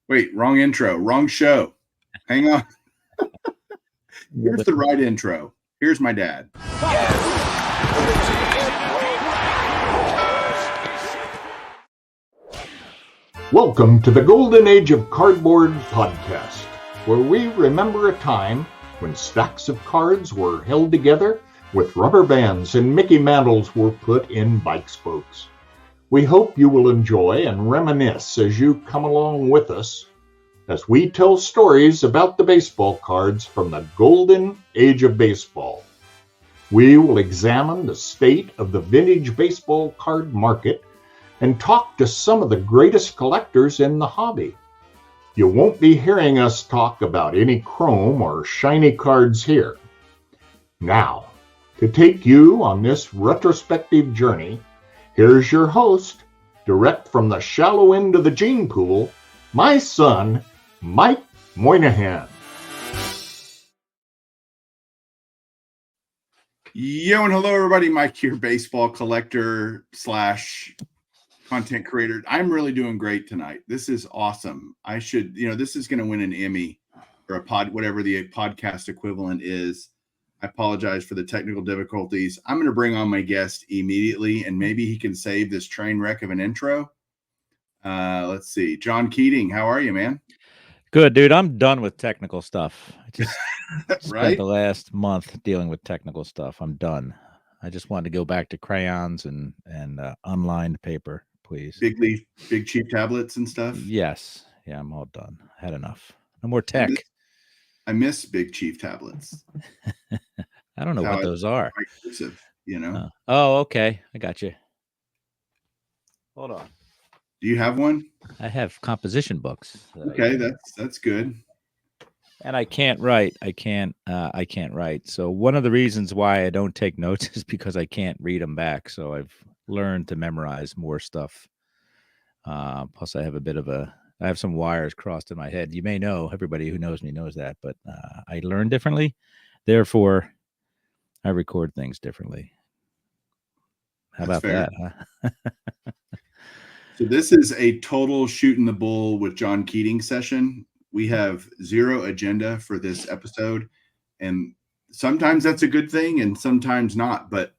Wait, wrong intro, wrong show. Hang on. Here's the right intro. Here's my dad. Welcome to the Golden Age of Cardboard podcast, where we remember a time when stacks of cards were held together with rubber bands and Mickey Mantles were put in bike spokes. We hope you will enjoy and reminisce as you come along with us as we tell stories about the baseball cards from the Golden Age of Baseball. We will examine the state of the vintage baseball card market and talk to some of the greatest collectors in the hobby. You won't be hearing us talk about any chrome or shiny cards here. Now, to take you on this retrospective journey, here's your host, direct from the shallow end of the gene pool, my son, Mike Moynihan. Yo, and hello, everybody. Mike here, baseball collector / content creator. I'm really doing great tonight. This is awesome. I should, this is going to win an Emmy or whatever the podcast equivalent is. I apologize for the technical difficulties. I'm going to bring on my guest immediately, and maybe he can save this train wreck of an intro. Let's see. John Keating, how are you, man? Good, dude. I'm done with technical stuff. I just right? spent the last month dealing with technical stuff. I'm done. I just wanted to go back to crayons and unlined paper, please. Big cheap tablets and stuff? Yes. Yeah, I'm all done. I had enough. No more tech. I miss big chief tablets. I don't know what those are. Oh, okay. I got you. Hold on. Do you have one? I have composition books. Okay, that's good. And I can't write. I can't write. So one of the reasons why I don't take notes is because I can't read them back. So I've learned to memorize more stuff. Plus I have some wires crossed in my head. You may know, everybody who knows me knows that, but I learn differently. Therefore, I record things differently. How about that? Huh? So this is a total shooting the bull with John Keating session. We have zero agenda for this episode, and sometimes that's a good thing and sometimes not. But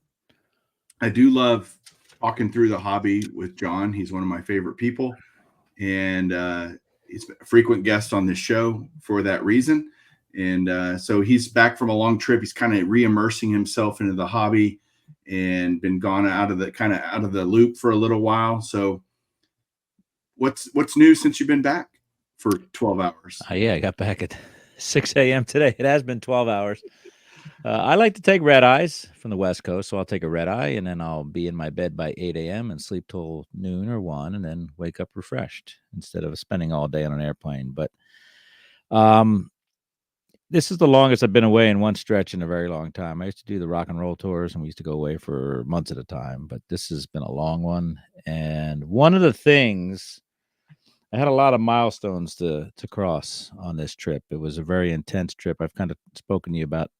I do love talking through the hobby with John. He's one of my favorite people, and he's a frequent guest on this show for that reason. And so he's back from a long trip. He's kind of re-immersing himself into the hobby and been gone out of the loop for a little while. So what's new since you've been back for 12 hours? Yeah, I got back at 6 a.m. today. It has been 12 hours. I like to take red eyes from the West Coast, so I'll take a red eye, and then I'll be in my bed by 8 a.m. and sleep till noon or 1, and then wake up refreshed instead of spending all day on an airplane. But this is the longest I've been away in one stretch in a very long time. I used to do the rock and roll tours, and we used to go away for months at a time, but this has been a long one. And one of the things, I had a lot of milestones to cross on this trip. It was a very intense trip. I've kind of spoken to you about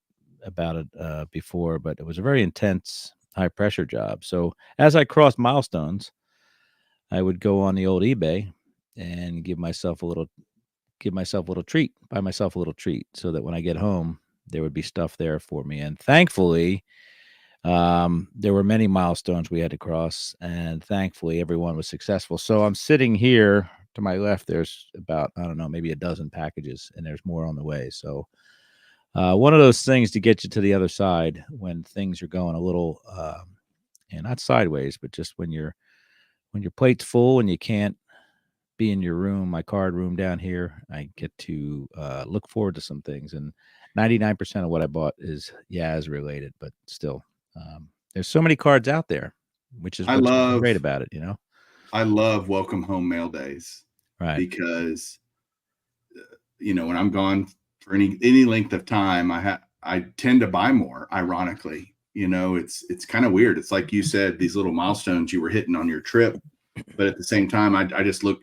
it before, but it was a very intense, high pressure job. So as I crossed milestones, I would go on the old eBay and give myself a little treat, buy myself a little treat, so that when I get home, there would be stuff there for me. And thankfully, there were many milestones we had to cross, and thankfully everyone was successful. So I'm sitting here to my left. There's about, I don't know, maybe a dozen packages, and there's more on the way. So one of those things to get you to the other side when things are going a little, not sideways, but just when your plate's full and you can't be in your room, my card room down here, I get to look forward to some things. And 99% of what I bought is Yaz related, but still, there's so many cards out there, which is what's great about it, I love welcome home mail days, right? Because when I'm gone for any length of time, I tend to buy more. Ironically, it's kind of weird. It's like you said, these little milestones you were hitting on your trip, but at the same time, I just look.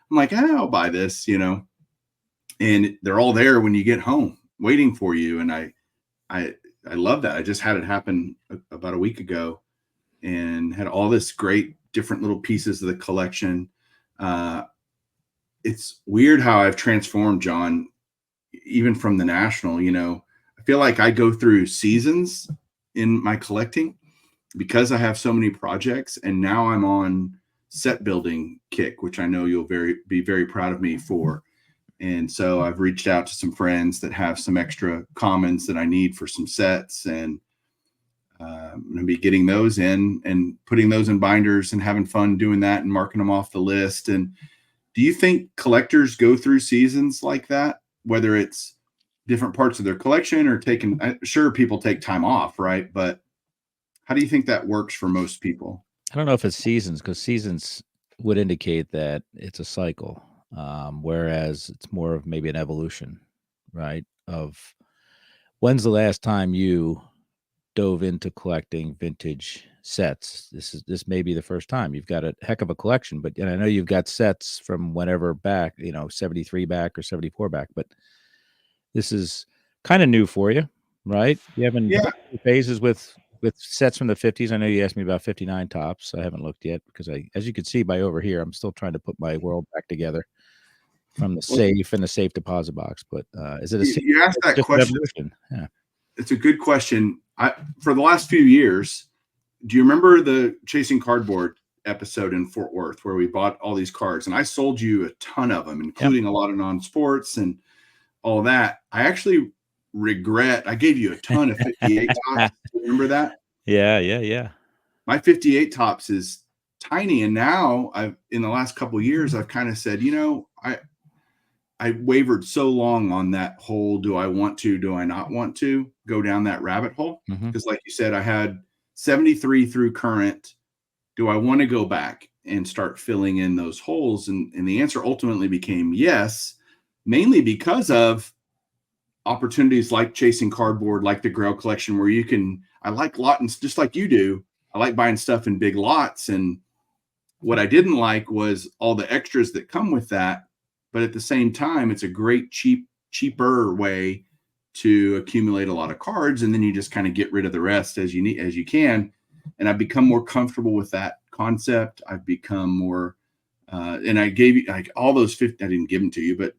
I'm like, I'll buy this, and they're all there when you get home, waiting for you. And I love that. I just had it happen about a week ago. and had all this great different little pieces of the collection. It's weird how I've transformed, John, even from the national. I feel like I go through seasons in my collecting because I have so many projects, and now I'm on set building kick, which I know you'll be very proud of me for. And so I've reached out to some friends that have some extra commons that I need for some sets, and I'm going to be getting those in and putting those in binders and having fun doing that and marking them off the list. And do you think collectors go through seasons like that, whether it's different parts of their collection or taking, sure, people take time off, right? But how do you think that works for most people? I don't know if it's seasons, because seasons would indicate that it's a cycle, whereas it's more of maybe an evolution, right? Of when's the last time you dove into collecting vintage sets? This may be the first time. You've got a heck of a collection, but and I know you've got sets from whenever back, 73 back or 74 back, but this is kind of new for you, right? You haven't Yeah. phases with sets from the 50s. I know you asked me about 59 tops. I haven't looked yet because as you can see by over here, I'm still trying to put my world back together from the safe and the safe deposit box. But is it You asked that just question. evolution? Yeah. It's a good question. For the last few years, do you remember the Chasing Cardboard episode in Fort Worth where we bought all these cards? And I sold you a ton of them, including a lot of non-sports and all that. I actually regret I gave you a ton of 58 tops. Do you remember that? Yeah. My 58 tops is tiny. And now in the last couple of years, I've kind of said, I wavered so long on that whole, do I want to, do I not want to go down that rabbit hole? Because like you said, I had 73 through current. Do I want to go back and start filling in those holes? And the answer ultimately became yes, mainly because of opportunities like Chasing Cardboard, like the Grail collection, where I like lotting just like you do. I like buying stuff in big lots. And what I didn't like was all the extras that come with that. But at the same time, it's a great, cheaper way to accumulate a lot of cards. And then you just kind of get rid of the rest as you can. And I've become more comfortable with that concept. I've become more, and I gave you like all those 50, I didn't give them to you, but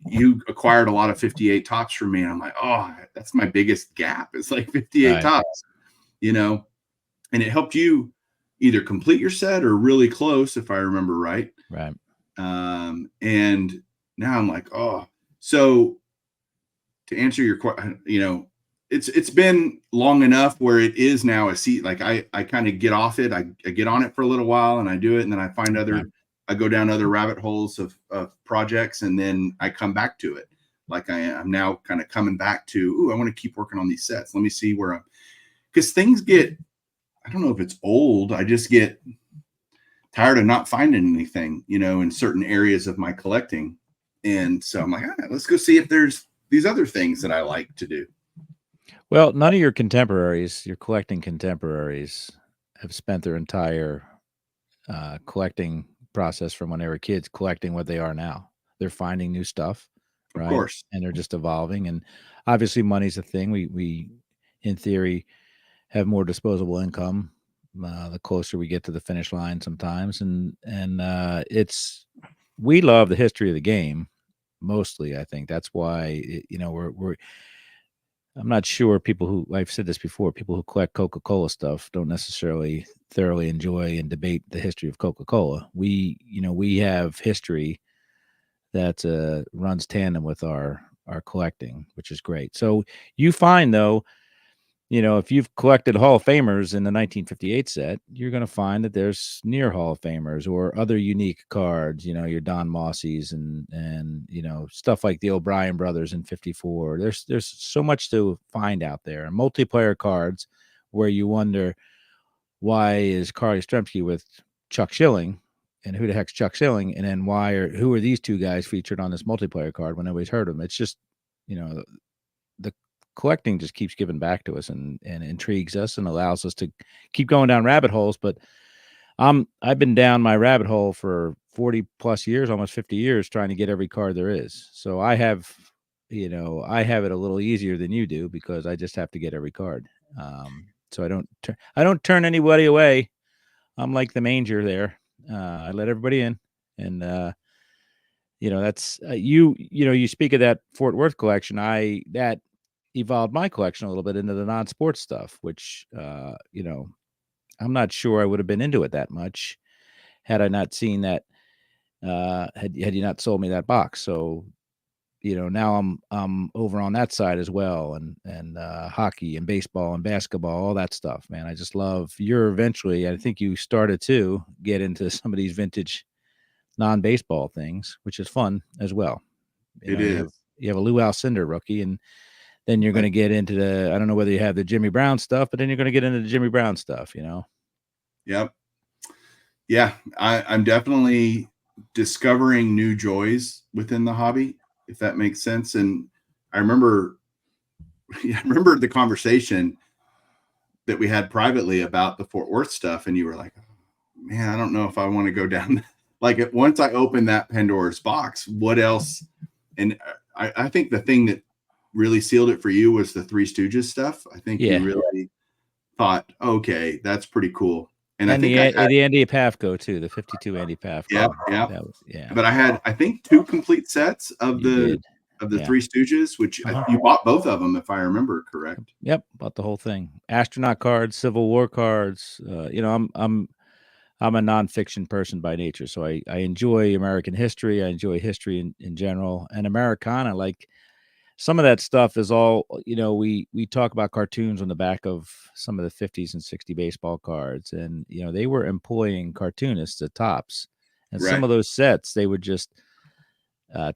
you acquired a lot of 58 tops from me. And I'm like, oh, that's my biggest gap. It's like 58 tops, and it helped you either complete your set or really close, if I remember right. Right. And now I'm like, oh, so to answer your question, it's been long enough where it is now a seat. Like I kind of get off it. I get on it for a little while and I do it. And then I find I go down other rabbit holes of projects, and then I come back to it. Like I'm now kind of coming back to, I want to keep working on these sets. Let me see because things get, I don't know if it's old. I just get tired of not finding anything, in certain areas of my collecting. And so I'm like, let's go see if there's these other things that I like to do. Well, none of your collecting contemporaries have spent their entire collecting process from when they were kids collecting what they are now. They're finding new stuff, right? Of course. And they're just evolving. And obviously money's a thing. We in theory have more disposable income the closer we get to the finish line sometimes. And we love the history of the game mostly. I think that's why I'm not sure I've said this before, people who collect Coca-Cola stuff don't necessarily thoroughly enjoy and debate the history of Coca-Cola. We have history that runs tandem with our collecting, which is great. So you find though, if you've collected Hall of Famers in the 1958 set, you're going to find that there's near Hall of Famers or other unique cards, your Don Mossies and stuff like the O'Brien brothers in 54. There's so much to find out there. And multiplayer cards where you wonder, why is Carly Stremski with Chuck Schilling? And who the heck's Chuck Schilling? And then who are these two guys featured on this multiplayer card when nobody's heard of them? It's just, the collecting just keeps giving back to us and intrigues us and allows us to keep going down rabbit holes. But I've been down my rabbit hole for 40 plus years, almost 50 years, trying to get every card there is. So I have it a little easier than you do because I just have to get every card. So I don't turn anybody away. I'm like the manger there. I let everybody in, and that's you speak of that Fort Worth collection. That evolved my collection a little bit into the non-sports stuff, which I'm not sure I would have been into it that much had I not seen that. Had you not sold me that box. So now I'm over on that side as well, and hockey and baseball and basketball, all that stuff, man. I just love. You're eventually, I think you started to get into some of these vintage non-baseball things, which is fun as well. It is. You have a Lou Alcindor rookie, and then you're going to get into I don't know whether you have the Jimmy Brown stuff, but then you're going to get into the Jimmy Brown stuff, Yep. Yeah, I'm definitely discovering new joys within the hobby, if that makes sense. And I remember the conversation that we had privately about the Fort Worth stuff, and you were like, man, I don't know if I want to go down. Like once I opened that Pandora's box, what else? And I think the thing that really sealed it for you was the Three Stooges stuff. I think you really thought, okay, that's pretty cool. And I think the Andy Pafko too, the 52 Andy Pafko. Yeah. But I had, I think, 2 complete sets of the Three Stooges, which you bought both of them, if I remember correct. Yep, bought the whole thing. Astronaut cards, Civil War cards. I'm a nonfiction person by nature, so I enjoy American history. I enjoy history in general, and Americana. Like some of that stuff is all, we talk about cartoons on the back of some of the 50s and 60s baseball cards, and they were employing cartoonists at Tops, and some of those sets they would just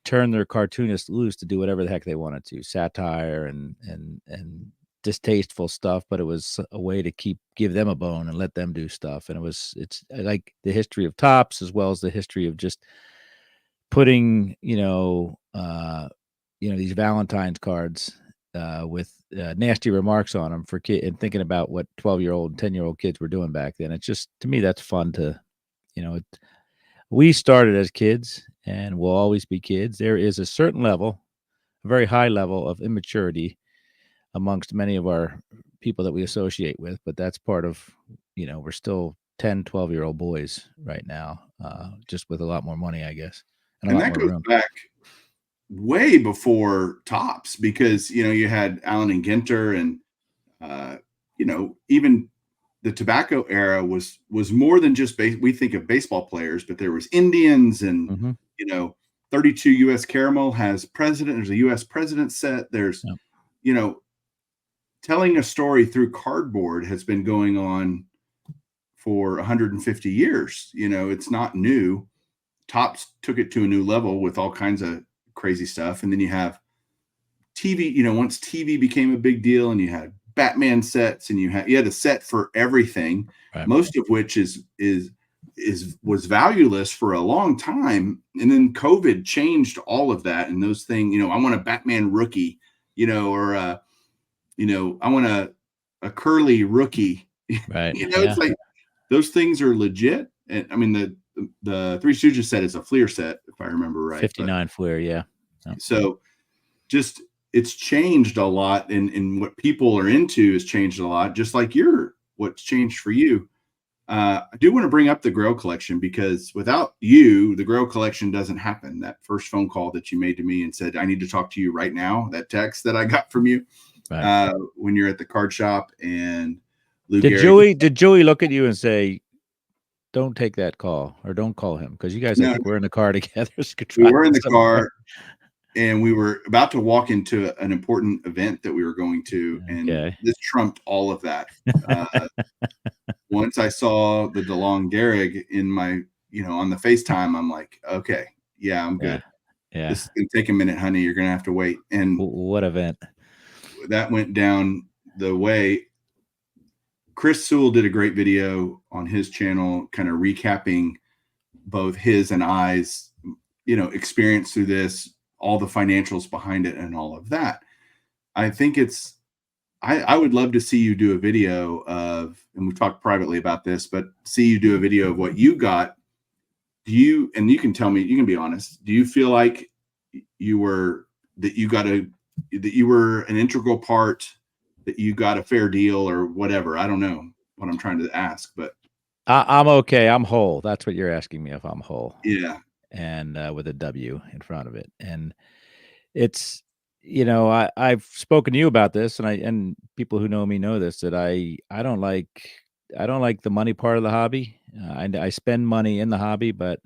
turn their cartoonists loose to do whatever the heck they wanted to, satire and distasteful stuff, but it was a way to give them a bone and let them do stuff. And it's like the history of Tops as well as the history of just putting these Valentine's cards with nasty remarks on them for kids, and thinking about what 12-year-old and 10-year-old kids were doing back then. It's just, to me, that's fun to, we started as kids and will always be kids. There is a certain level, a very high level of immaturity amongst many of our people that we associate with, but that's part of, we're still 10, 12-year-old boys right now, just with a lot more money, I guess. And that goes back way before Tops, because, you had Allen and Ginter and, even the tobacco era was more than just we think of baseball players, but there was Indians and, 32 U.S. Caramel has president. There's a U.S. president set. There's, telling a story through cardboard has been going on for 150 years. It's not new. Tops took it to a new level with all kinds of crazy stuff. And then you have TV, once TV became a big deal, and you had Batman sets, and you had a set for everything, most of which was valueless for a long time. And then COVID changed all of that. And those things, I want a Batman rookie, or I want a curly rookie. Right. It's like those things are legit. And I mean, the Three Stooges set is a Fleer set, if I remember right. 59 Fleer, yeah. So just it's changed a lot, and what people are into has changed a lot, just like what's changed for you. I do want to bring up the Grail collection, because without you, the Grail collection doesn't happen. That first phone call that you made to me and said, I need to talk to you right now, that text that I got from you when you're at the card shop, and did Joey look at you and say, don't take that call, or don't call him? Because you guys, I think, were in the car together. We were in the car, and we were about to walk into an important event that we were going to, and this trumped all of that. Once I saw the DeLong Derrig in my, on the FaceTime, I'm like, okay, yeah, I'm good. Yeah. This is going to take a minute, honey. You're going to have to wait. And what event? That went down the way. Chris Sewell did a great video on his channel, kind of recapping both his and I's, experience through this, all the financials behind it, and all of that. I think I would love to see you do a video of, and we've talked privately about this, but see you do a video of what you got. And you can tell me, you can be honest. Do you feel like you were an integral part that you got a fair deal or whatever. I don't know what I'm trying to ask, but I'm okay. I'm whole. That's what you're asking me, if I'm whole, yeah. and with a W in front of it. And it's, I've spoken to you about this, and people who know me know this, that I don't like the money part of the hobby. I spend money in the hobby, but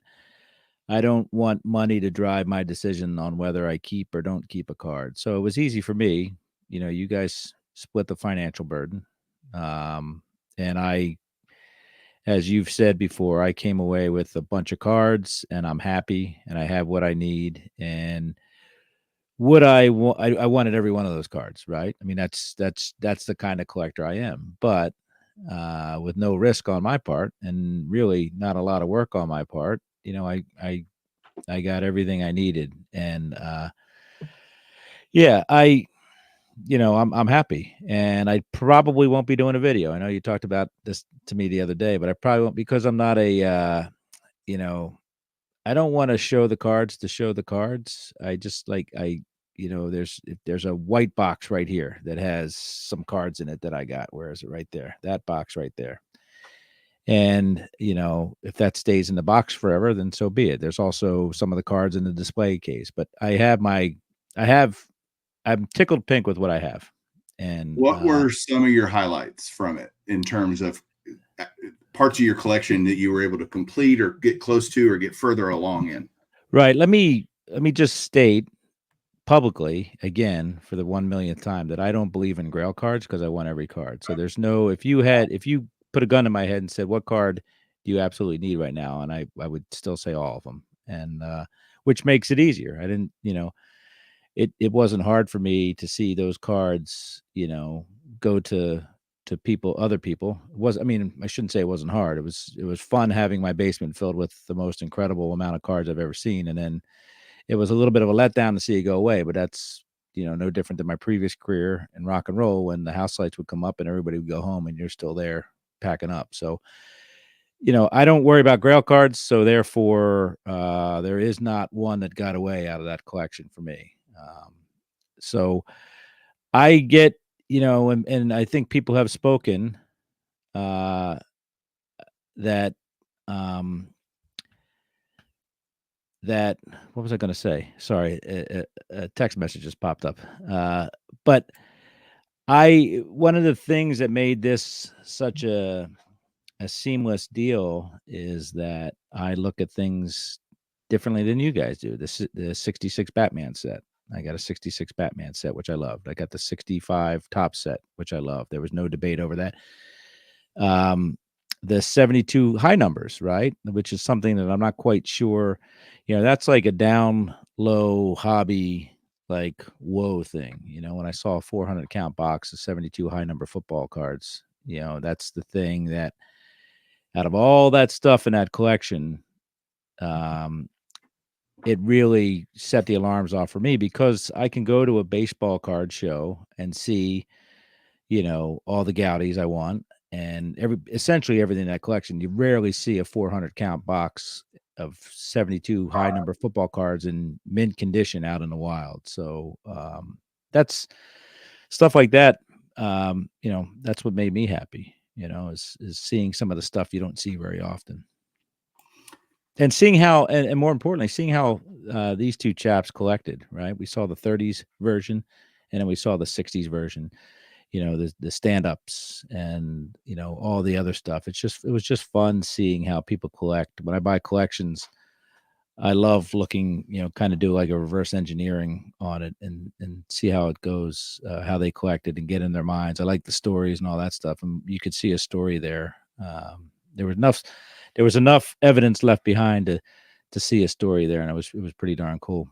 I don't want money to drive my decision on whether I keep or don't keep a card. So it was easy for me. You guys split the financial burden. Um, and as you've said before, I came away with a bunch of cards and I'm happy and I have what I need. And would I wanted every one of those cards, right? I mean, that's the kind of collector I am. But with no risk on my part and really not a lot of work on my part, I got everything I needed. And yeah, I'm happy, and I probably won't be doing a video. I know you talked about this to me the other day, but I probably won't, because I'm not you know, I don't want to show the cards to show the cards. I just like there's a white box right here that has some cards in it that I got. Where is it? Right there. That box right there. And, if that stays in the box forever, then so be it. There's also some of the cards in the display case, but I have I'm tickled pink with what I have. And What were some of your highlights from it in terms of parts of your collection that you were able to complete or get close to or get further along in? right, let me just state publicly again for the 1 millionth time that I don't believe in Grail cards, because I want every card. So there's no, if you put a gun in my head and said, what card do you absolutely need right now? And I would still say all of them. And which makes it easier. I didn't, it wasn't hard for me to see those cards, go to other people. I mean, I shouldn't say it wasn't hard. It was fun having my basement filled with the most incredible amount of cards I've ever seen. And then it was a little bit of a letdown to see it go away, but that's, no different than my previous career in rock and roll, when the house lights would come up and everybody would go home and you're still there packing up. So, I don't worry about Grail cards. So therefore, there is not one that got away out of that collection for me. So I get, and I think people have spoken, uh, that, um, that what was I going to say? Sorry, a text message just popped up. But one of the things that made this such a seamless deal is that I look at things differently than you guys do. The 66 Batman set. I got a 66 Batman set, which I loved. I got the 65 top set, which I loved. There was no debate over that. The 72 high numbers, right? Which is something that I'm not quite sure. That's like a down low hobby, like whoa thing. When I saw a 400 count box of 72 high number football cards, that's the thing that out of all that stuff in that collection, um, it really set the alarms off for me, because I can go to a baseball card show and see, all the Gaudies I want, and essentially everything in that collection. You rarely see a 400 count box of 72 high number football cards in mint condition out in the wild. So that's stuff like that. That's what made me happy, is seeing some of the stuff you don't see very often. And seeing how, and more importantly, seeing how these two chaps collected, right? We saw the 30s version, and then we saw the 60s version, the stand-ups and, all the other stuff. It was just fun seeing how people collect. When I buy collections, I love looking, kind of do like a reverse engineering on it and see how it goes, how they collected and get in their minds. I like the stories and all that stuff. And you could see a story there. There was enough evidence left behind to see a story there. And it was pretty darn cool.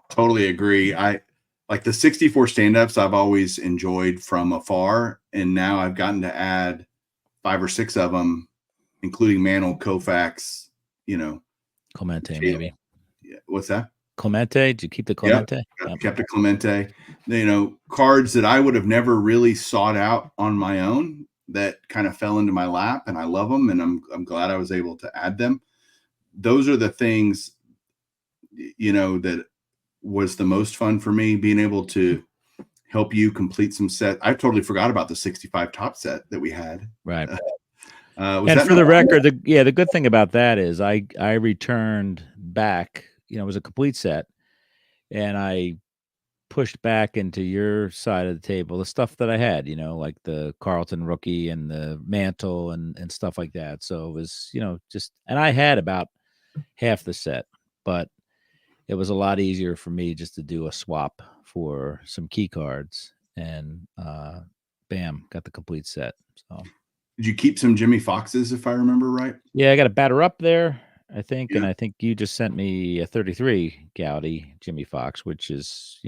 Totally agree. I like the 64 stand-ups I've always enjoyed from afar. And now I've gotten to add 5 or 6 of them, including Mantle, Koufax, Clemente, maybe. Yeah, what's that? Clemente? Did you keep the Yep, Clemente? kept a Clemente. Cards that I would have never really sought out on my own that kind of fell into my lap, and I love them, and I'm glad I was able to add them. Those are the things, that was the most fun for me, being able to help you complete some set. I totally forgot about the 65 top set that we had. Right. Was And that for the not- record, the good thing about that is I returned back. It was a complete set, and I pushed back into your side of the table the stuff that I had, like the Carlton rookie and the mantle and stuff like that. So it was, just, and I had about half the set, but it was a lot easier for me just to do a swap for some key cards, and bam, got the complete set. So Did you keep some Jimmy Foxes, if I remember right? yeah, I got a batter up there, I think, and Yeah. I think you just sent me a 33 Gaudy Jimmy Fox, which is,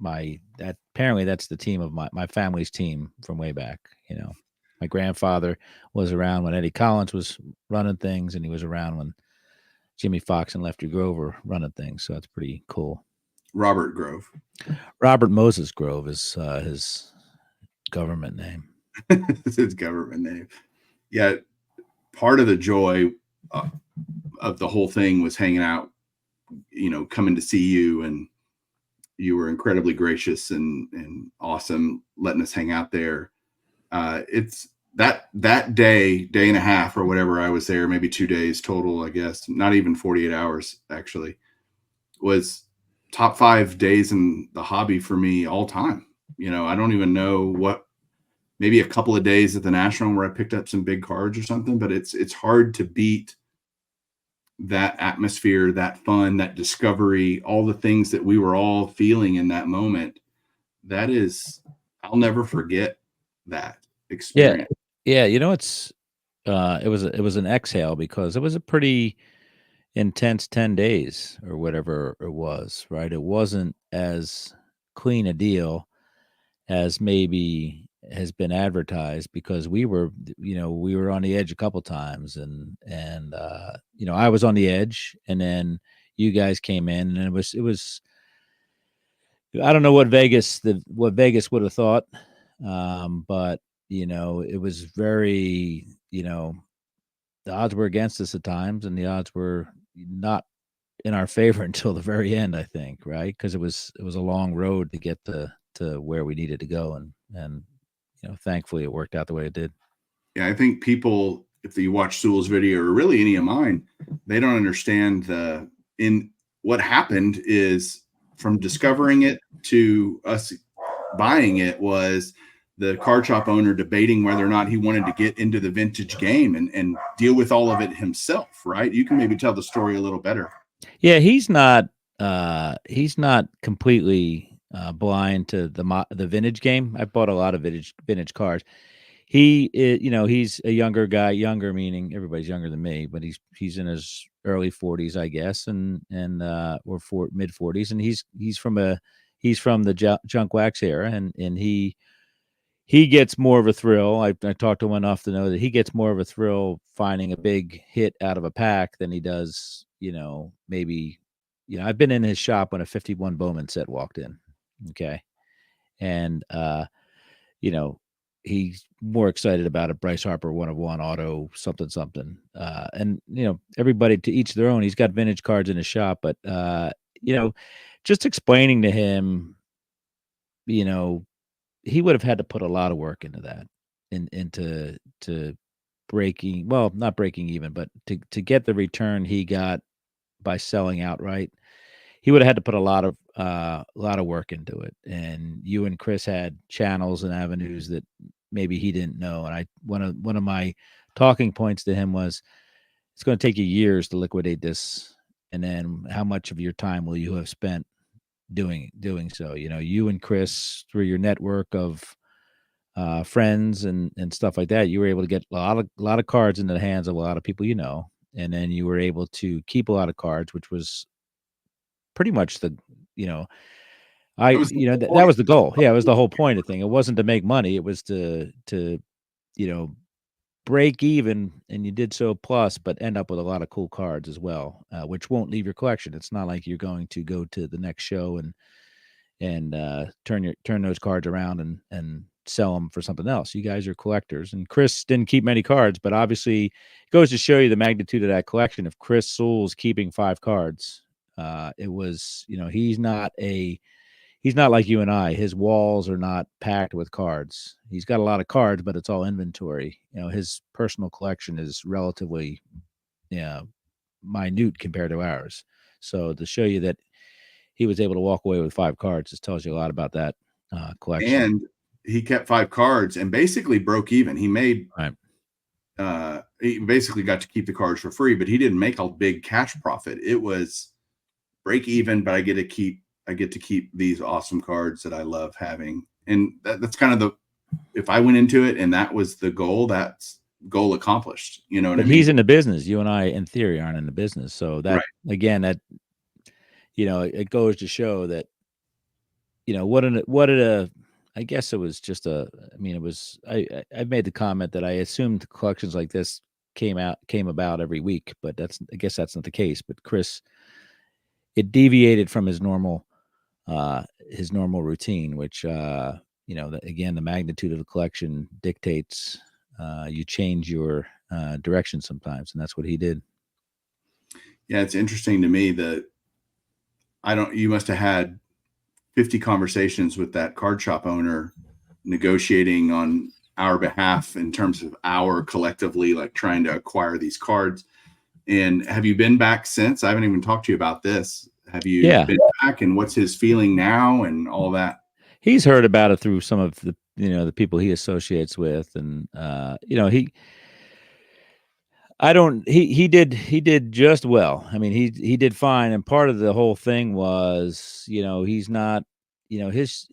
apparently that's the team of my family's team from way back. My grandfather was around when Eddie Collins was running things, and he was around when Jimmy Fox and Lefty Grove were running things. So it's pretty cool. Robert Grove. Robert Moses Grove is his government name. It's his government name. Yeah. Part of the joy of the whole thing was hanging out, coming to see you, and you were incredibly gracious and awesome letting us hang out there. It's that day and a half or whatever I was there, maybe 2 days total, I guess, not even 48 hours actually, was top 5 days in the hobby for me all time. I don't even know what, maybe a couple of days at the National where I picked up some big cards or something, but it's hard to beat that atmosphere, that fun, that discovery, all the things that we were all feeling in that moment. That is, I'll never forget that experience. Yeah. It's it was an exhale, because it was a pretty intense 10 days or whatever it was, right? It wasn't as clean a deal as maybe has been advertised, because we were on the edge a couple times, and I was on the edge, and then you guys came in, and it was I don't know what Vegas would have thought, but it was very, the odds were against us at times, and the odds were not in our favor until the very end, I think, right? Because it was a long road to get to where we needed to go, and thankfully it worked out the way it did. Yeah, I think people, if you watch Sewell's video or really any of mine, they don't understand in what happened is, from discovering it to us buying it, was the card shop owner debating whether or not he wanted to get into the vintage game and deal with all of it himself, right? You can maybe tell the story a little better. Yeah, he's not completely blind to the vintage game. I bought a lot of vintage cards. He is, he's a younger guy, younger meaning everybody's younger than me, but he's in his early 40s, I guess, and or mid 40s, and he's from the junk wax era, and he gets more of a thrill. I talked to him enough to know that he gets more of a thrill finding a big hit out of a pack than he does, maybe, I've been in his shop when a 51 Bowman set walked in. Okay. And, he's more excited about a Bryce Harper 1/1 auto something. And, everybody to each their own. He's got vintage cards in his shop, but, just explaining to him, he would have had to put a lot of work into that, into breaking, well, not breaking even, but to get the return he got by selling outright. He would have had to put a lot of work into it. And you and Chris had channels and avenues that maybe he didn't know. And one of my talking points to him was, it's going to take you years to liquidate this, and then how much of your time will you have spent doing so? You and Chris, through your network of friends and stuff like that, you were able to get a lot of cards into the hands of a lot of people, and then you were able to keep a lot of cards, which was pretty much that was the goal. Yeah, it was the whole point of the thing. It wasn't to make money. It was to break even, and you did so plus, but end up with a lot of cool cards as well, which won't leave your collection. It's not like you're going to go to the next show and turn those cards around and sell them for something else. You guys are collectors, and Chris didn't keep many cards, but obviously it goes to show you the magnitude of that collection. If Chris Sewell's keeping 5 cards, it was, he's he's not like you and I. His walls are not packed with cards. He's got a lot of cards, but it's all inventory. His personal collection is relatively, minute compared to ours. So to show you that he was able to walk away with 5 cards, just tells you a lot about that collection. And he kept 5 cards and basically broke even. He made Right. he basically got to keep the cards for free, but he didn't make a big cash profit. It was break even, but I get to keep these awesome cards that I love having. And that's kind of if I went into it and that was the goal, that's goal accomplished. You know what But I mean? he's in the business. You and I, in theory, aren't in the business. So that, Right. again, that, it goes to show that, I guess it was just I made the comment that I assumed collections like this came about every week, but I guess that's not the case. But Chris, it deviated from his normal routine, which, again, the magnitude of the collection dictates you change your direction sometimes. And that's what he did. Yeah. It's interesting to me that you must have had 50 conversations with that card shop owner negotiating on our behalf in terms of our collectively like trying to acquire these cards. And have you been back since? I haven't even talked to you about this. Have you been back, and what's his feeling now and all that? He's heard about it through some of the the people he associates with, and he did just well. I mean, he did fine, and part of the whole thing was, he's not, his,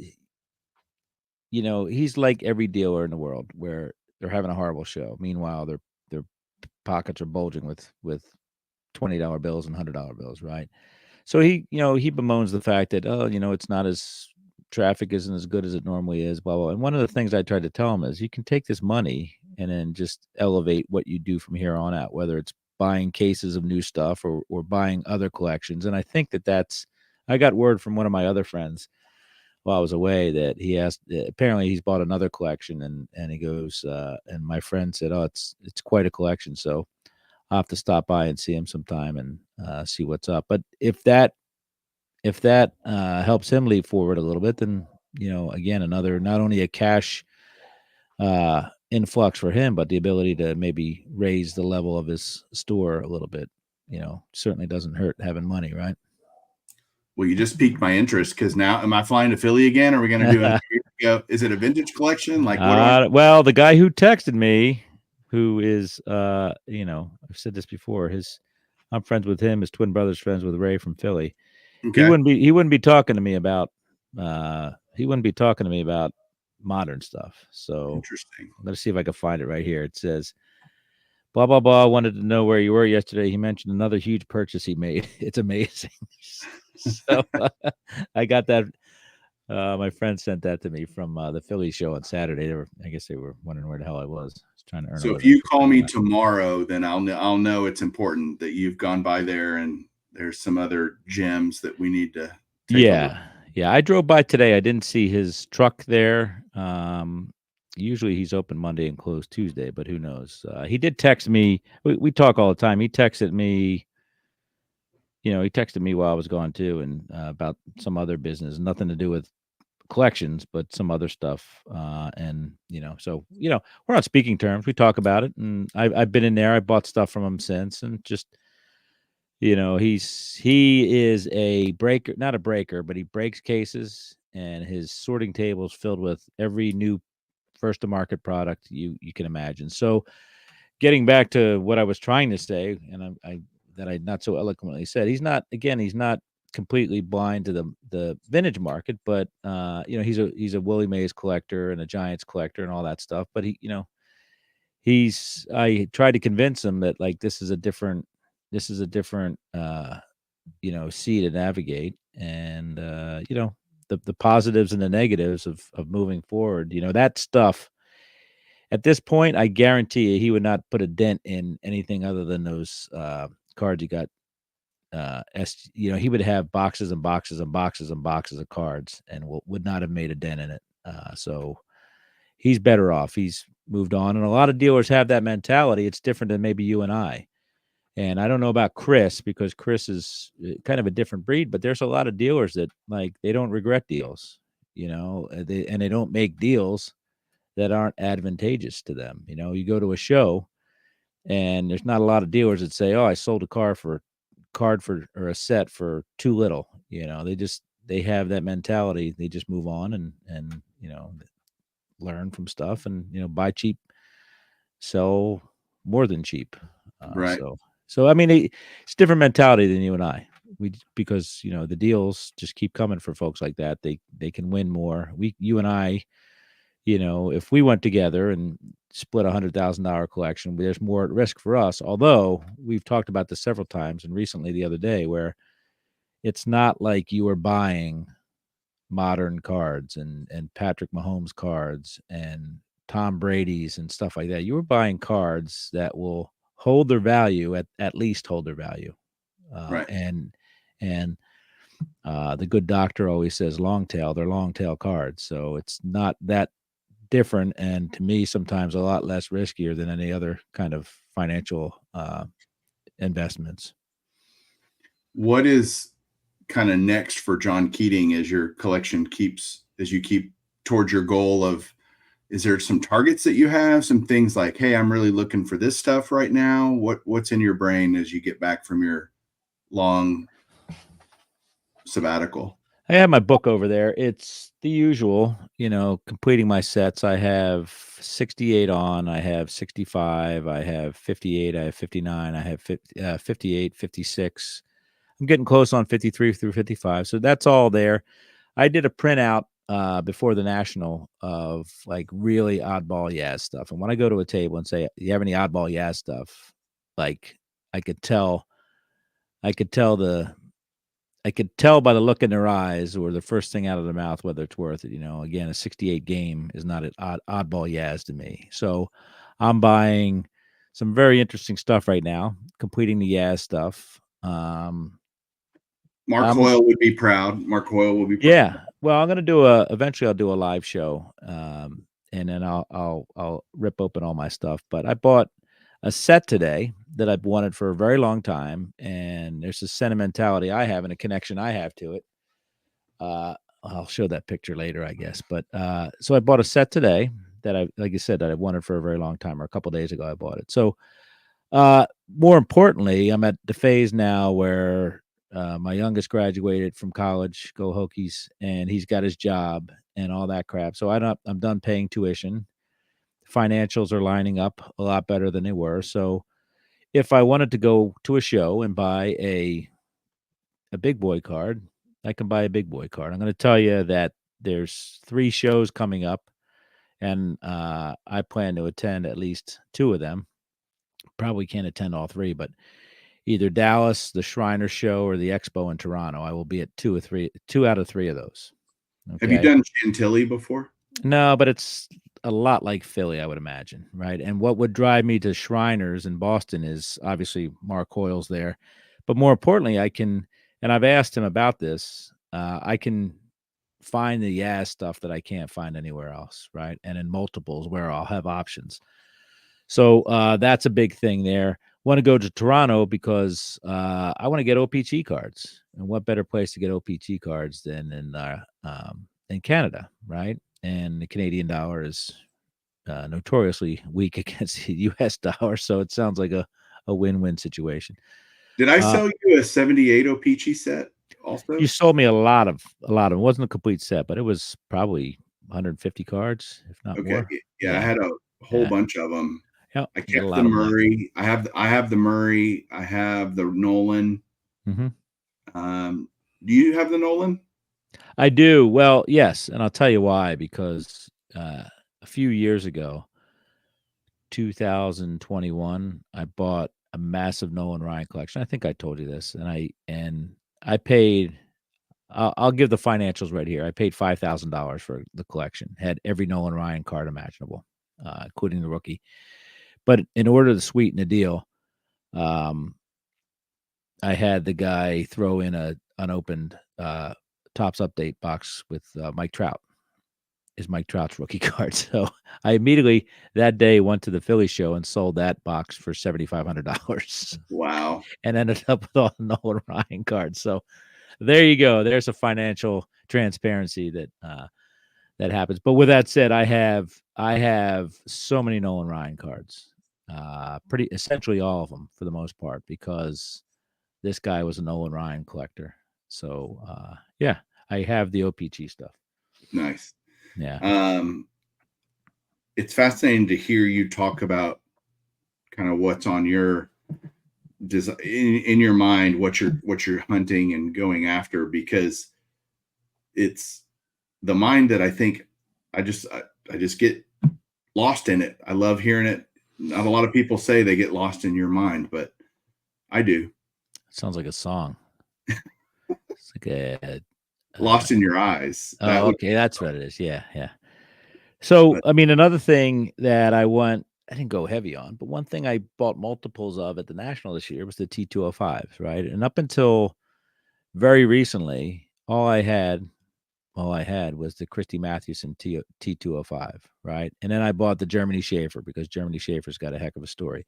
he's like every dealer in the world where they're having a horrible show. Meanwhile, their pockets are bulging with $20 bills and $100 bills, right? So he bemoans the fact that, it's not as traffic isn't as good as it normally is, blah, blah. And one of the things I tried to tell him is you can take this money and then just elevate what you do from here on out, whether it's buying cases of new stuff or buying other collections. And I think I got word from one of my other friends while I was away that apparently he's bought another collection, and he goes, and my friend said, oh, it's quite a collection. So I'll have to stop by and see him sometime and see what's up. But if that helps him leap forward a little bit, then again, another, not only a cash influx for him, but the ability to maybe raise the level of his store a little bit. Certainly doesn't hurt having money, right? Well, you just piqued my interest, because now, am I flying to Philly again? Are we going to do is it a vintage collection? Like, well, the guy who texted me, who is, I've said this before, I'm friends with him. His twin brother's friends with Ray from Philly. Okay. He wouldn't be talking to me about modern stuff. So Interesting. let's see if I can find it right here. It says, blah, blah, blah. Wanted to know where you were yesterday. He mentioned another huge purchase he made. It's amazing. So I got that. My friend sent that to me from the Philly show on Saturday. I guess they were wondering where the hell I was. I was trying to earn. So if you call me tomorrow, then I'll know it's important that you've gone by there and there's some other gems that we need to take a look. Yeah. I drove by today. I didn't see his truck there. Usually he's open Monday and closed Tuesday, but who knows? He did text me. We talk all the time. He texted me. He texted me while I was gone too, and about some other business, nothing to do with collections, but some other stuff. And so we're on speaking terms. We talk about it, and I've been in there. I bought stuff from him since, and just he is a breaker, not a breaker, but he breaks cases, and his sorting table is filled with every new first to market product you can imagine. So getting back to what I was trying to say, and I not so eloquently said, he's not completely blind to the vintage market, but he's a Willie Mays collector and a Giants collector and all that stuff. But I tried to convince him that, like, this is a different sea to navigate, and the positives and the negatives of moving forward. That stuff at this point, I guarantee you, he would not put a dent in anything other than those cards he got. He would have boxes and boxes and boxes and boxes of cards, and would not have made a dent in it. So he's better off. He's moved on, and a lot of dealers have that mentality. It's different than maybe you and I. And I don't know about Chris because Chris is kind of a different breed, but there's a lot of dealers that like they don't regret deals, and they don't make deals that aren't advantageous to them. You go to a show and there's not a lot of dealers that say, "Oh, I sold a card for or a set for too little." They have that mentality. They just move on and learn from stuff and buy cheap, sell more than cheap. Uh, Right. so so I mean, it's different mentality than you and I. Because the deals just keep coming for folks like that. They can win more. You and I, if we went together and split $100,000 collection, there's more at risk for us. Although we've talked about this several times, and recently the other day, where it's not like you are buying modern cards and Patrick Mahomes cards and Tom Brady's and stuff like that. You were buying cards that will hold their value at least hold their value. Right. And the good doctor always says long tail. They're long tail cards, so it's not that different, and to me, sometimes a lot less riskier than any other kind of financial investments. What is kind of next for John Keating as your collection as you keep towards your goal of, is there some targets that you have, some things like, hey, I'm really looking for this stuff right now? What's in your brain as you get back from your long sabbatical? I have my book over there. It's the usual, completing my sets. I have 68 on, I have 65, I have 58, I have 59, I have 58, 56. I'm getting close on 53 through 55. So that's all there. I did a printout before the national of like really oddball Yaz stuff. And when I go to a table and say, "You have any oddball Yaz stuff?" Like I could tell, I could tell the, I could tell by the look in their eyes or the first thing out of their mouth whether it's worth it. Again, a 68 game is not an oddball Yaz to me. So I'm buying some very interesting stuff right now, completing the Yaz stuff. Mark I'm Hoyle would be proud. Mark Hoyle will be proud. Yeah. Well, I'm gonna eventually I'll do a live show. And then I'll rip open all my stuff. But I bought a set today that I've wanted for a very long time, and there's a sentimentality I have and a connection I have to it. I'll show that picture later, I guess. But so I bought a set today that like you said, that I've wanted for a very long time, or a couple days ago I bought it. So more importantly, I'm at the phase now where my youngest graduated from college, go Hokies, and he's got his job and all that crap. So I'm done paying tuition. Financials are lining up a lot better than they were. So if I wanted to go to a show and buy a big boy card, I can buy a big boy card. I'm going to tell you that there's 3 shows coming up, and I plan to attend at least 2 of them. Probably can't attend all 3, but either Dallas, the Shriner Show, or the Expo in Toronto. I will be at 2 out of 3 of those. Have you Okay. done Chantilly before? No, but it's a lot like Philly, I would imagine, right? And what would drive me to Shriners in Boston is obviously Mark Hoyle's there, but more importantly, and I've asked him about this. I can find the Yaz stuff that I can't find anywhere else, right? And in multiples where I'll have options. So that's a big thing there. Want to go to Toronto because I want to get OPG cards, and what better place to get OPG cards than in Canada, right? And the Canadian dollar is notoriously weak against the U.S. dollar, so it sounds like a win-win situation. Did I sell you a 78 O-Pee-Chee set also? You sold me a lot of them. It wasn't a complete set, but it was probably 150 cards, if not Okay. more. Yeah, I had a whole bunch of them. Yeah, I you got a kept the lot of them left. Murray. I have the Murray. I have the Nolan. Mm-hmm. Do you have the Nolan? I do. Well, yes, and I'll tell you why. Because a few years ago, 2021, I bought a massive Nolan Ryan collection. I think I told you this, and I paid. I'll give the financials right here. I paid $5,000 for the collection. Had every Nolan Ryan card imaginable, including the rookie. But in order to sweeten the deal, I had the guy throw in a unopened Topps update box with Mike Trout. is Mike Trout's rookie card. So I immediately that day went to the Philly show and sold that box for $7,500 Wow. and ended up with all the Nolan Ryan cards. So there you go. There's a financial transparency that happens. But with that said, I have so many Nolan Ryan cards, pretty essentially all of them for the most part, because this guy was a Nolan Ryan collector. So yeah, I have the OPG stuff. Nice. Yeah. It's fascinating to hear you talk about kind of what's on your in your mind, what you're hunting and going after, because it's the mind that I think I just get lost in it. I love hearing it. Not a lot of people say they get lost in your mind, but I do. Sounds like a song. It's like a Lost in your eyes. oh, okay, that's what it is. Yeah, yeah. So, But I mean, another thing that I didn't go heavy on, but one thing I bought multiples of at the National this year was the T205s, right? And up until very recently, all I had was the Christy Mathewson T205, right? And then I bought the Germany Schaefer because Germany Schaefer's got a heck of a story.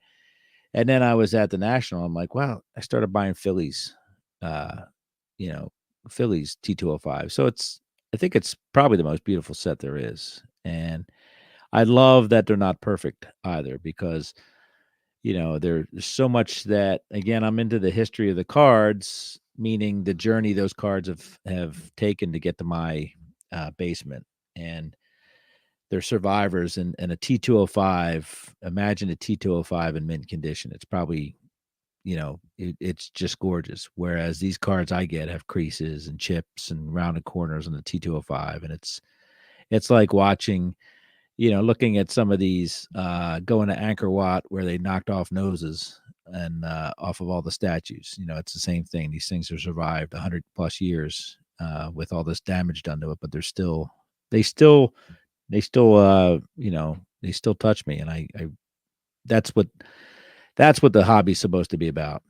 And then I was at the National. I'm like, wow, I started buying Phillies, uh, Phillies T205. So I think it's probably the most beautiful set there is. And I love that they're not perfect either, because there's so much that, again, I'm into the history of the cards, meaning the journey those cards have taken to get to my basement, and they're survivors. And a T205, imagine a T205 in mint condition. It's probably, it's just gorgeous. Whereas these cards I get have creases and chips and rounded corners on the T205, and it's like watching, looking at some of these going to Angkor Wat where they knocked off noses and off of all the statues. It's the same thing. These things have survived 100 plus years with all this damage done to it, but they still they still touch me. And I that's what the hobby's supposed to be about.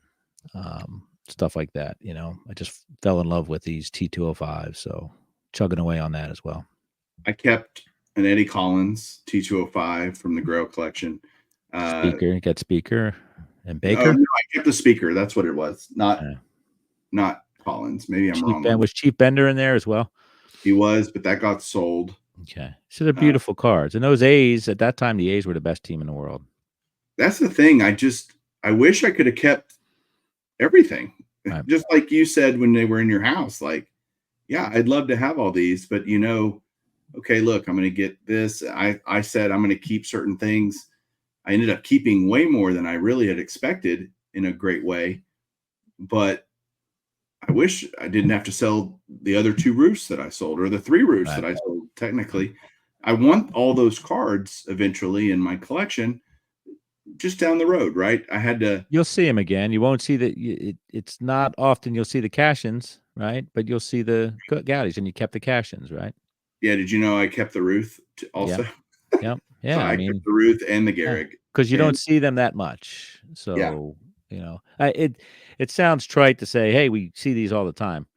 Stuff like that. I just fell in love with these T205, so chugging away on that as well. I kept an Eddie Collins T205 from the Grail collection. You got Speaker and No, Baker. I kept the Speaker. That's what it was. Not Collins. Maybe I'm wrong. Was Chief Bender in there as well? He was, but that got sold. Okay. So they're beautiful cards. And those A's, at that time, the A's were the best team in the world. That's the thing. I wish I could have kept everything. Right. Just like you said when they were in your house. Like, yeah, I'd love to have all these, but okay, look, I'm going to get this. I said I'm going to keep certain things. I ended up keeping way more than I really had expected in a great way. But I wish I didn't have to sell the other 2 roofs that I sold, or the 3 roofs that I sold. Technically, I want all those cards eventually in my collection, just down the road, right? I had to. You'll see them again. You won't see it's not often you'll see the cash-ins, right? But you'll see the Gaudies, and you kept the cash-ins, right? Yeah. Did you know I kept the Ruth also? Yep. Yeah. So I kept the Ruth and the Gehrig. Because you don't see them that much. So, it sounds trite to say, hey, we see these all the time.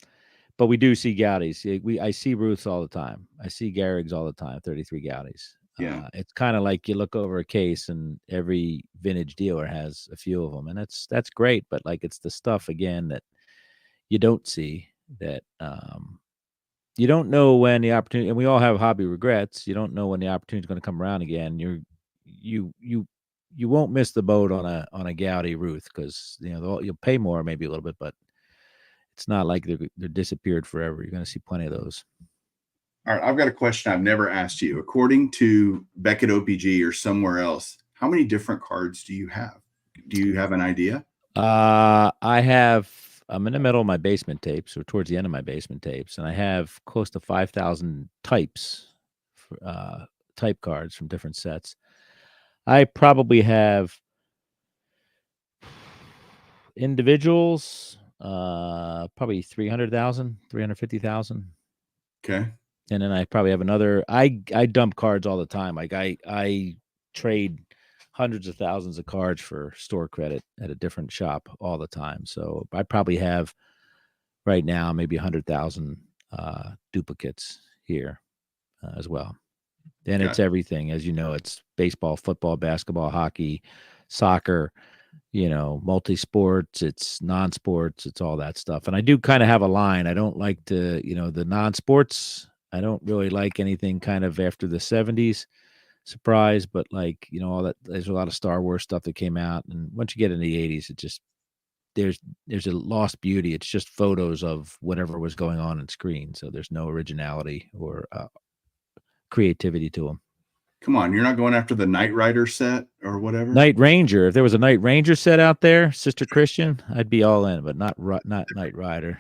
But we do see Gaudies. I see Ruths all the time. I see Gehrigs all the time, 33 Gaudies. Yeah. It's kind of like you look over a case and every vintage dealer has a few of them. And that's great. But like, it's the stuff, again, that you don't see, that you don't know when the opportunity, and we all have hobby regrets. You don't know when the opportunity is going to come around again. You won't miss the boat on a Gaudi Ruth, because you'll pay more, maybe a little bit, but it's not like they're disappeared forever. You're going to see plenty of those. All right, I've got a question I've never asked you. According to Beckett OPG or somewhere else, how many different cards do you have? Do you have an idea? I'm in the middle of my basement tapes, or towards the end of my basement tapes, and I have close to 5,000 types, type cards from different sets. I probably have individuals, probably 300,000, 350,000. Okay. And then I probably have another. I dump cards all the time. Like I trade hundreds of thousands of cards for store credit at a different shop all the time. So I probably have right now maybe 100,000 duplicates here as well. And it's everything, as you know, it's baseball, football, basketball, hockey, soccer, multi-sports, it's non-sports, it's all that stuff. And I do kind of have a line. I don't like to, the non-sports. I don't really like anything kind of after the 70s surprise, but like, all that, there's a lot of Star Wars stuff that came out. And once you get in the 80s, it just, there's a lost beauty. It's just photos of whatever was going on screen. So there's no originality or creativity to them. Come on, you're not going after the Knight Rider set or whatever? Knight Ranger. If there was a Knight Ranger set out there, Sister Christian, I'd be all in, but not Knight Rider.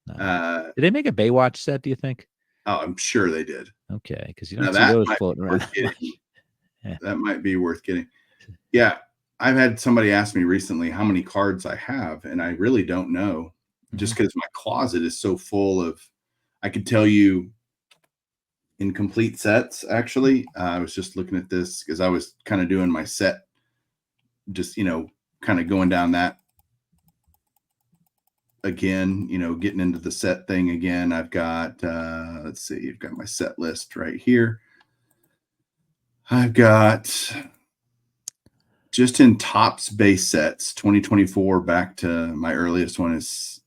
No. Did they make a Baywatch set, do you think? Oh, I'm sure they did. Okay, because you don't see those floating around. Yeah. That might be worth getting. Yeah, I've had somebody ask me recently how many cards I have, and I really don't know, just because my closet is so full of, I could tell you incomplete sets, actually. I was just looking at this because I was kind of doing my set, just, kind of going down that again, getting into the set thing again. I've got, let's see, I've got my set list right here. I've got just in Topps base sets, 2024 back to my earliest one is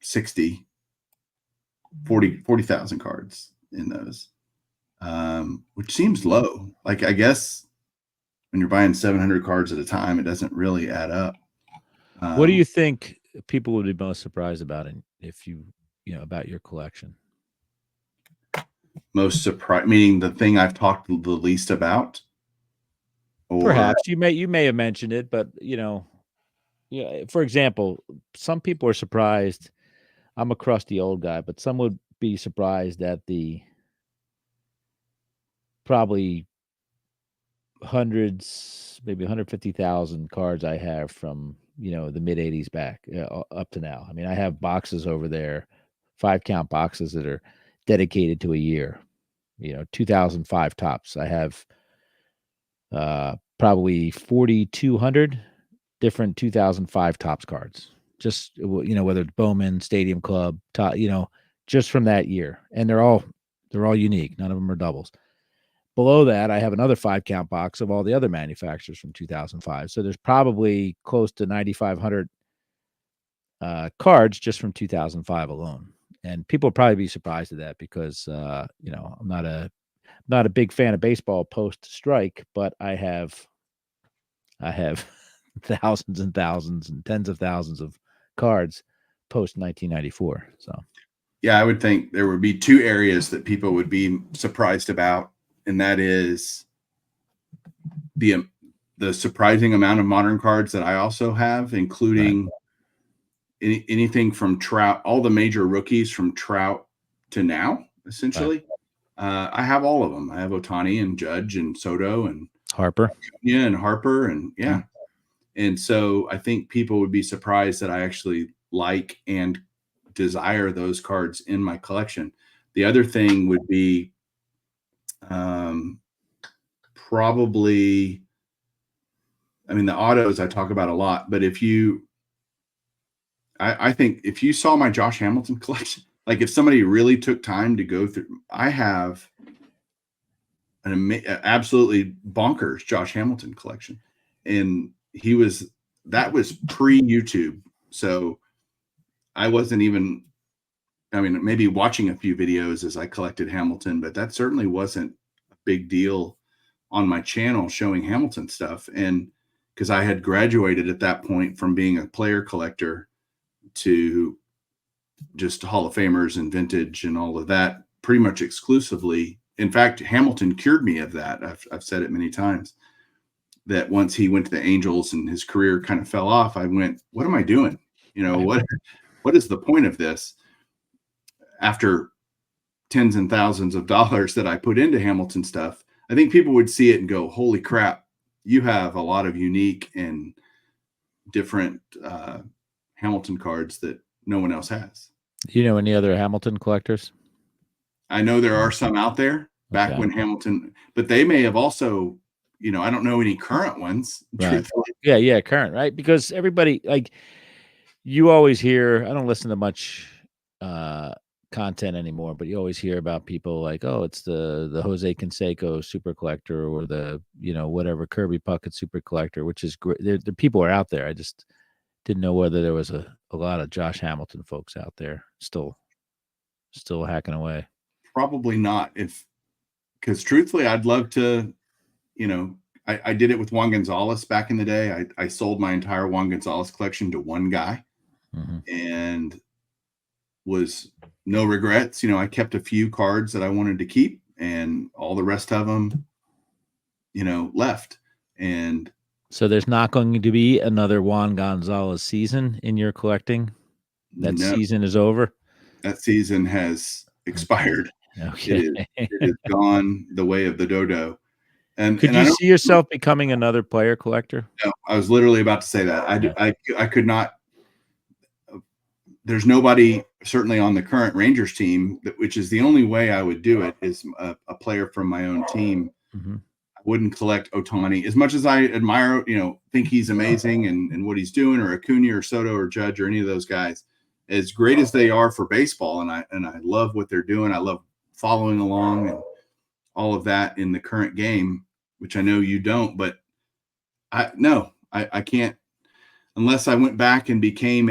40,000 cards in those, which seems low. Like, I guess when you're buying 700 cards at a time, it doesn't really add up. What do you think people would be most surprised about if about your collection? Most surprised, meaning the thing I've talked the least about? Or perhaps you may have mentioned it, but for example, some people are surprised. I'm a crusty old guy, but some would be surprised at the probably hundreds, maybe 150,000 cards I have from the mid 80s back up to now. I mean, I have boxes over there, 5-count boxes that are dedicated to a year. 2005 Topps. I have probably 4,200 different 2005 Topps cards. Just whether it's Bowman, Stadium Club, just from that year, and they're all unique. None of them are doubles. Below that, I have another 5-count box of all the other manufacturers from 2005. So there's probably close to 9,500 cards just from 2005 alone. And people will probably be surprised at that because, I'm not a big fan of baseball post-strike, but I have thousands and thousands and tens of thousands of cards post-1994. So, yeah, I would think there would be two areas that people would be surprised about. And that is the surprising amount of modern cards that I also have, including anything from Trout, all the major rookies from Trout to now, essentially. Right. I have all of them. I have Ohtani and Judge and Soto and Harper. Yeah, and Harper and yeah. And so I think people would be surprised that I actually like and desire those cards in my collection. The other thing would be probably, I mean, the autos I talk about a lot, but I think if you saw my Josh Hamilton collection, like if somebody really took time to go through, I have an absolutely bonkers Josh Hamilton collection. And that was pre-YouTube. So I wasn't even, maybe watching a few videos as I collected Hamilton, but that certainly wasn't a big deal on my channel showing Hamilton stuff. And because I had graduated at that point from being a player collector to just Hall of Famers and vintage and all of that pretty much exclusively. In fact, Hamilton cured me of that. I've said it many times that once he went to the Angels and his career kind of fell off, I went, what am I doing? What is the point of this? After tens and thousands of dollars that I put into Hamilton stuff, I think people would see it and go, holy crap, you have a lot of unique and different Hamilton cards that no one else has. Do you know any other Hamilton collectors? I know there are some out there back when Hamilton, but they may have also, I don't know any current ones. Right. Yeah, current, right? Because everybody, like, you always hear, I don't listen to much content anymore, but you always hear about people like, oh, it's the Jose Canseco super collector, or the, whatever Kirby Puckett super collector, which is great. The people are out there. I just didn't know whether there was a lot of Josh Hamilton folks out there still hacking away. Probably not. Because truthfully, I'd love to, I did it with Juan Gonzalez back in the day. I sold my entire Juan Gonzalez collection to one guy, and was no regrets. I kept a few cards that I wanted to keep, and all the rest of them, left. And so there's not going to be another Juan Gonzalez season in your collecting. That season is over. That season has expired. Okay. It is gone the way of the dodo. And could you see yourself becoming another player collector? No, I was literally about to say that. I could not. There's nobody certainly on the current Rangers team, which is the only way I would do it, is a player from my own team. I wouldn't collect Ohtani as much as I admire, think he's amazing and what he's doing, or Acuna or Soto or Judge or any of those guys, as great as they are for baseball. And I love what they're doing. I love following along and all of that in the current game, which I know you don't, but I can't, unless I went back and became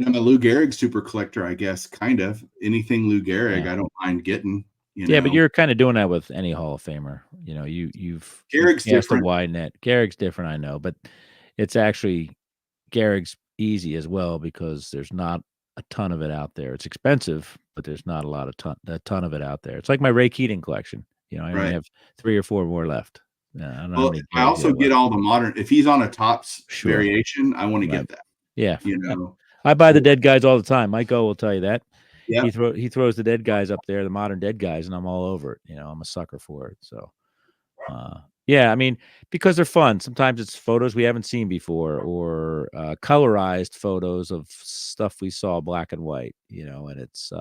I'm a Lou Gehrig super collector, I guess, kind of. Anything Lou Gehrig, I don't mind getting. Yeah, but you're kind of doing that with any Hall of Famer. You've Gehrig's cast a different. wide net. Gehrig's different, I know, but it's actually Gehrig's easy as well, because there's not a ton of it out there. It's expensive, but there's not a ton of it out there. It's like my Ray Keating collection. I only have 3 or 4 more left. I also get all the modern. If he's on a Topps variation, I want to get that. Yeah, I buy the dead guys all the time. Mike O will tell you that. Yeah, he throws the dead guys up there, the modern dead guys, and I'm all over it. I'm a sucker for it. So, yeah, I mean, because they're fun. Sometimes it's photos we haven't seen before, or colorized photos of stuff we saw black and white. And it's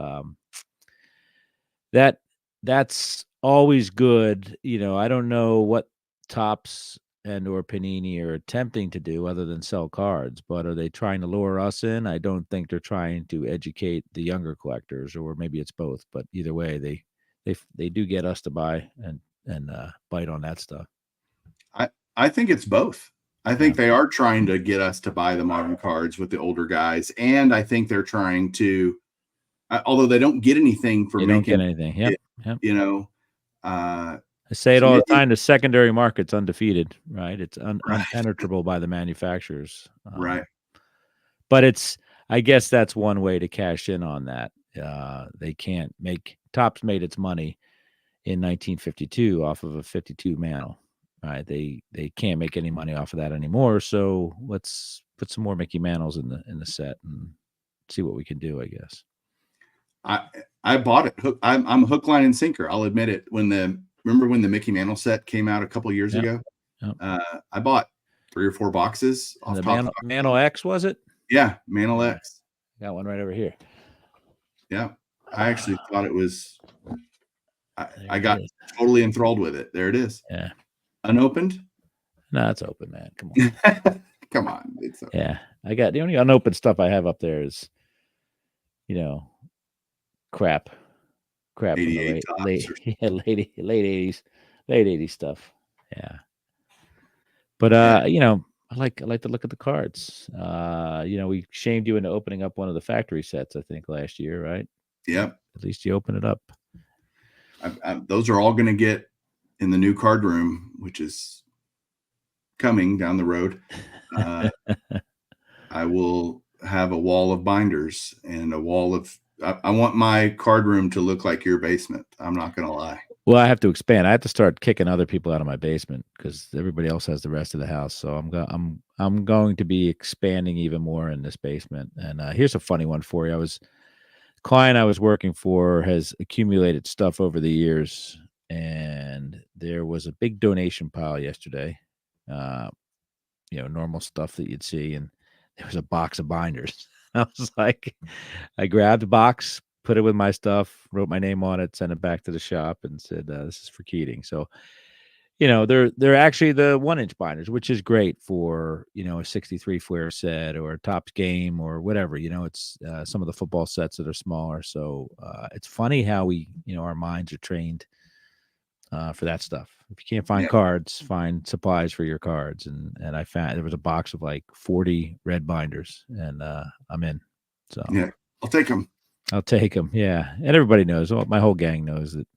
that's always good. I don't know what Topps and or Panini are attempting to do other than sell cards, but are they trying to lure us in? I don't think they're trying to educate the younger collectors, or maybe it's both. But either way, they do get us to buy and bite on that stuff. I think it's both. I think they are trying to get us to buy the modern cards with the older guys, and I think they're trying to, although they don't get anything for don't get anything. Yep. I say it all the time. The secondary market's undefeated, right? It's unpenetrable by the manufacturers. Right. But I guess that's one way to cash in on that. They can't Topps made its money in 1952 off of a 52 mantle, right? They can't make any money off of that anymore. So let's put some more Mickey Mantles in the set and see what we can do, I guess. I bought it. I'm hook, line, and sinker. I'll admit it. Remember when the Mickey Mantle set came out a couple years ago? Yep. I bought 3 or 4 boxes. Off the Mantle X, was it? Yeah, Mantle X. Got one right over here. Yeah, I actually thought it was. I got totally enthralled with it. There it is. Yeah. Unopened? No, it's open, man. Come on. Come on. It's open. Yeah, I got the only unopened stuff I have up there is, crap from the late 80s stuff. Yeah. But I like to look at the cards. We shamed you into opening up one of the factory sets, I think, last year, right? Yep. At least you open it up. Those are all going to get in the new card room, which is coming down the road. I will have a wall of binders and a wall of. I want my card room to look like your basement. I'm not going to lie. Well, I have to expand. I have to start kicking other people out of my basement because everybody else has the rest of the house. So I'm going to be expanding even more in this basement. And here's a funny one for you. Client I was working for has accumulated stuff over the years, and there was a big donation pile yesterday. Normal stuff that you'd see, and there was a box of binders. I was like, I grabbed a box, put it with my stuff, wrote my name on it, sent it back to the shop, and said, "This is for Keating." So, they're actually the 1-inch binders, which is great for, a 63 flare set or a Topps game or whatever. It's some of the football sets that are smaller. So it's funny how we, our minds are trained for that stuff. If you can't find cards, find supplies for your cards. And I found there was a box of like 40 red binders, and I'm in. So yeah, I'll take them. I'll take them. Yeah, and everybody knows. Well, my whole gang knows that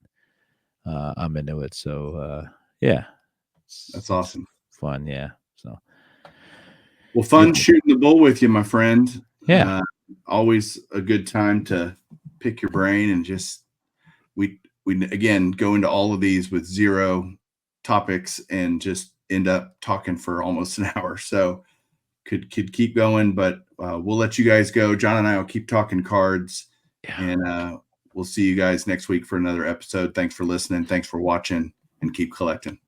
I'm into it. So yeah, That's awesome. Fun. Yeah. So well, fun shooting the bull with you, my friend. Yeah. Always a good time to pick your brain and just we again go into all of these with zero topics and just end up talking for almost an hour. So could keep going, but we'll let you guys go. John and I will keep talking cards, and we'll see you guys next week for another episode. Thanks for listening. Thanks for watching, and keep collecting.